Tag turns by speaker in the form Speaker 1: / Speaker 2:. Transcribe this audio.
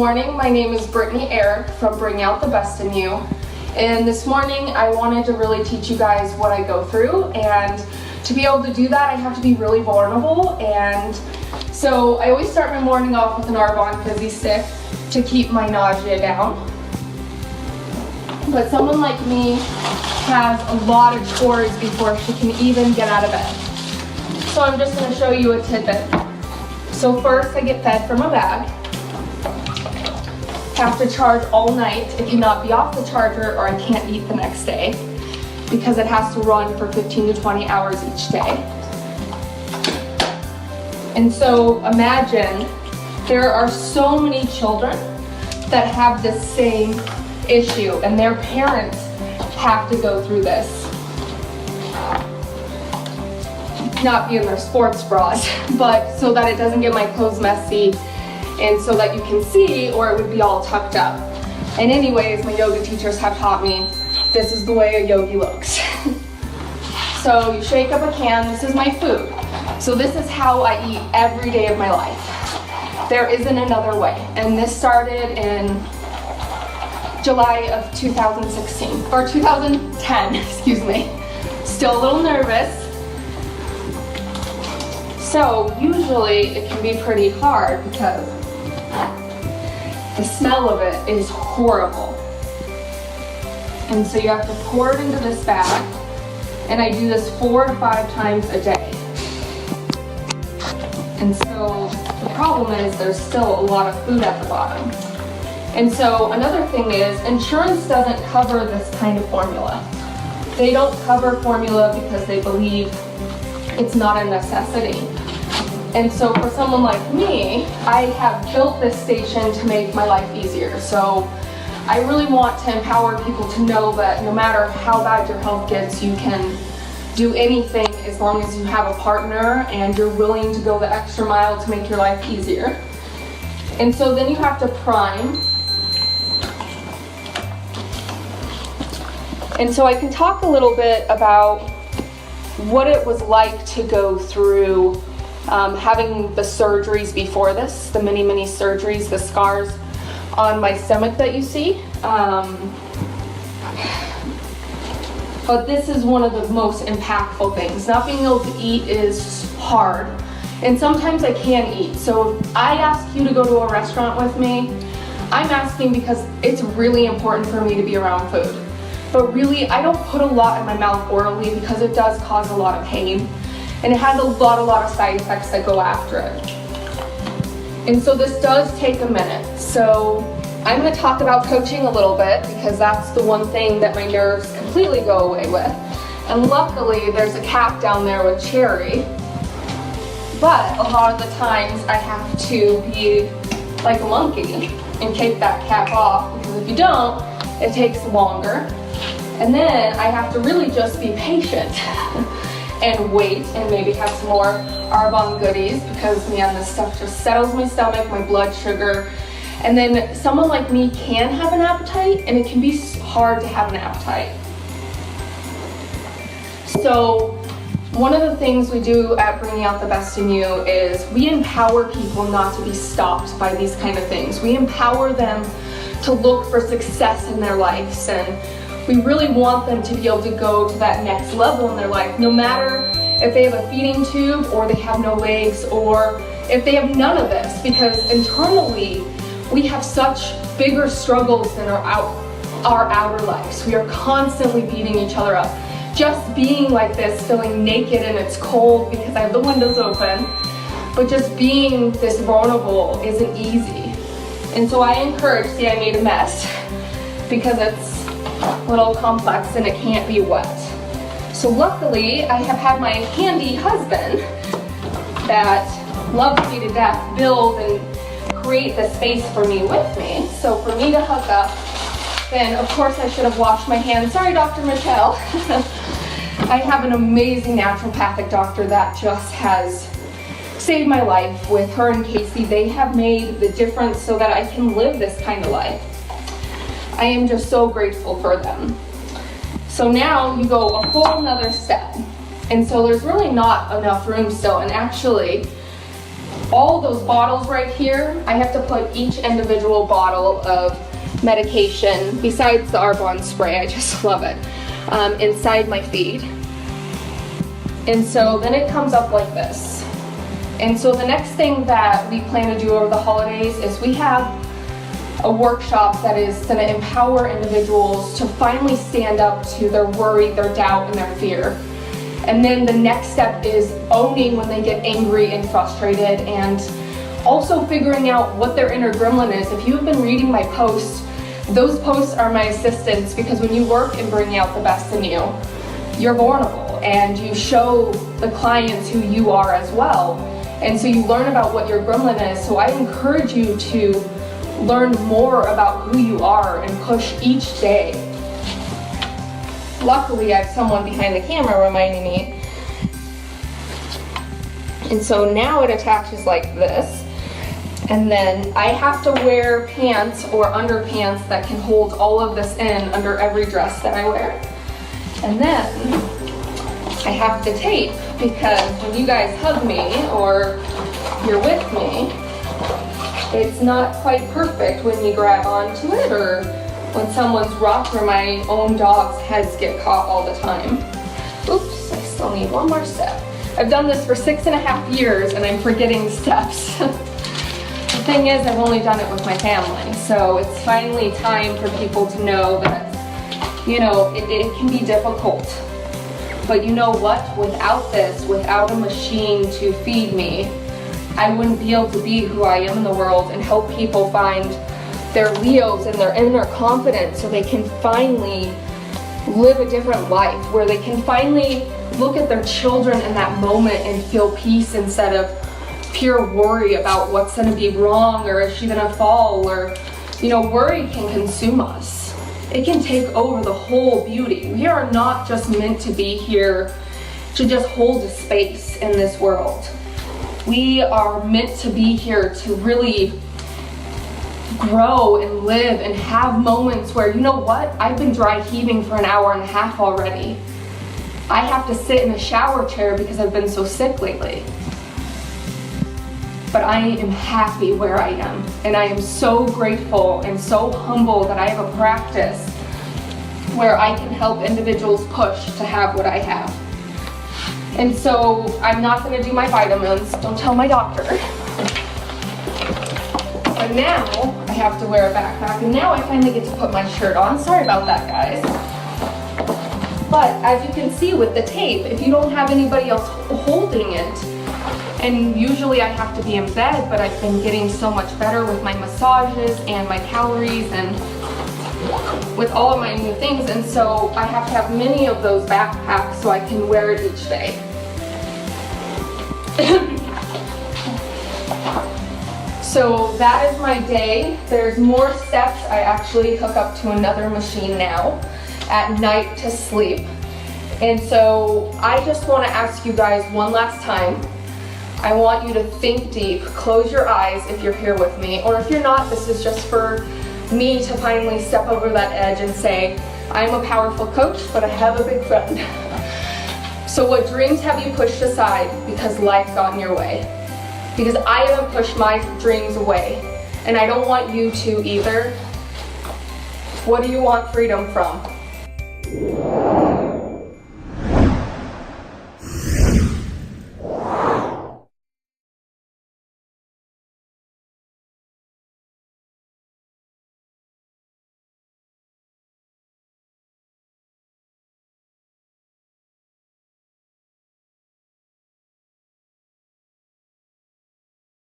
Speaker 1: morning, my name is Brittany Ehrick from Bring Out the Best in You. And this morning I wanted to really teach you guys what I go through, and to be able to do that I have to be really vulnerable. And so I always start my morning off with an Arbonne fizzy stick to keep my nausea down. But someone like me has a lot of chores before she can even get out of bed. So I'm just going to show you a tidbit. So first I get fed from a bag. Have to charge all night. It cannot be off the charger or I can't eat the next day because it has to run for 15 to 20 hours each day. And so imagine there are so many children that have this same issue and their parents have to go through this. Not be in their sports bras, but so that it doesn't get my clothes messy and so that you can see, or it would be all tucked up. And anyways, my yoga teachers have taught me this is the way a yogi looks. So you shake up a can, this is my food. So this is how I eat every day of my life. There isn't another way. And this started in July of 2016, or 2010, excuse me. Still a little nervous. So usually it can be pretty hard because the smell of it is horrible. And so you have to pour it into this bag, and I do this 4 to 5 times a day. And so the problem is there's still a lot of food at the bottom. And so another thing is insurance doesn't cover this kind of formula. They don't cover formula because they believe it's not a necessity. And so for someone like me, I have built this station to make my life easier. So I really want to empower people to know that no matter how bad your health gets, you can do anything as long as you have a partner and you're willing to go the extra mile to make your life easier. And so then you have to prime. And so I can talk a little bit about what it was like to go through having the surgeries before this, the many surgeries, the scars on my stomach that you see. But this is one of the most impactful things. Not being able to eat is hard, and sometimes I can't eat. So if I ask you to go to a restaurant with me, I'm asking because it's really important for me to be around food. But really, I don't put a lot in my mouth orally because it does cause a lot of pain. And it has a lot of side effects that go after it. And so this does take a minute. So I'm going to talk about coaching a little bit because that's the one thing that my nerves completely go away with. And luckily there's a cap down there with cherry. But a lot of the times I have to be like a monkey and take that cap off, because if you don't, it takes longer. And then I have to really just be patient and wait and maybe have some more Arbonne goodies because, man, this stuff just settles my stomach, my blood sugar. And then someone like me can have an appetite, and it can be hard to have an appetite. So one of the things we do at Bringing Out the Best in You is we empower people not to be stopped by these kind of things. We empower them to look for success in their lives, and we really want them to be able to go to that next level in their life, no matter if they have a feeding tube or they have no legs or if they have none of this, because internally we have such bigger struggles than our outer lives. We are constantly beating each other up. Just being like this, feeling naked and it's cold because I have the windows open, but just being this vulnerable isn't easy. And so I encourage, see, I made a mess because it's a little complex and it can't be wet. So luckily I have had my handy husband that loves me to death build and create the space for me with me. So for me to hook up, then of course I should have washed my hands. Sorry, Dr. Michelle. I have an amazing naturopathic doctor that just has saved my life. With her and Casey, they have made the difference so that I can live this kind of life. I am just so grateful for them. So now you go a whole nother step. And so there's really not enough room still. And actually, all those bottles right here, I have to put each individual bottle of medication, besides the Arbonne spray, I just love it, inside my feed. And so then it comes up like this. And so the next thing that we plan to do over the holidays is we have a workshop that is going to empower individuals to finally stand up to their worry, their doubt, and their fear. And then the next step is owning when they get angry and frustrated, and also figuring out what their inner gremlin is. If you have been reading my posts, those posts are my assistants, because when you work in bringing out the best in you, you're vulnerable and you show the clients who you are as well. And so you learn about what your gremlin is. So I encourage you to learn more about who you are and push each day. Luckily, I have someone behind the camera reminding me. And so now it attaches like this. And then I have to wear pants or underpants that can hold all of this in under every dress that I wear. And then I have to tape, because when you guys hug me or you're with me, it's not quite perfect when you grab onto it, or when someone's rough, or my own dog's heads get caught all the time. Oops, I still need one more step. I've done this for 6.5 years and I'm forgetting steps. The thing is, I've only done it with my family, so it's finally time for people to know that, you know, it can be difficult. But you know what? Without this, without a machine to feed me, I wouldn't be able to be who I am in the world and help people find their Leos and their inner confidence, so they can finally live a different life, where they can finally look at their children in that moment and feel peace, instead of pure worry about what's going to be wrong, or is she going to fall, or, you know, worry can consume us. It can take over the whole beauty. We are not just meant to be here to just hold a space in this world. We are meant to be here to really grow and live and have moments where, you know what, I've been dry heaving for 1.5 hours already. I have to sit in a shower chair because I've been so sick lately. But I am happy where I am, and I am so grateful and so humble that I have a practice where I can help individuals push to have what I have. And so I'm not going to do my vitamins, don't tell my doctor. But now I have to wear a backpack, and now I finally get to put my shirt on. Sorry about that, guys. But as you can see with the tape, if you don't have anybody else holding it, and usually I have to be in bed, but I've been getting so much better with my massages and my calories and with all of my new things, and so I have to have many of those backpacks so I can wear it each day. So that is my day. There's more steps. I actually hook up to another machine now at night to sleep. And so I just want to ask you guys one last time. I want you to think deep, close your eyes if you're here with me, or if you're not, this is just for me to finally step over that edge and say, I'm a powerful coach, but I have a big friend. So what dreams have you pushed aside because life got in your way? Because I haven't pushed my dreams away, and I don't want you to either. What do you want freedom from?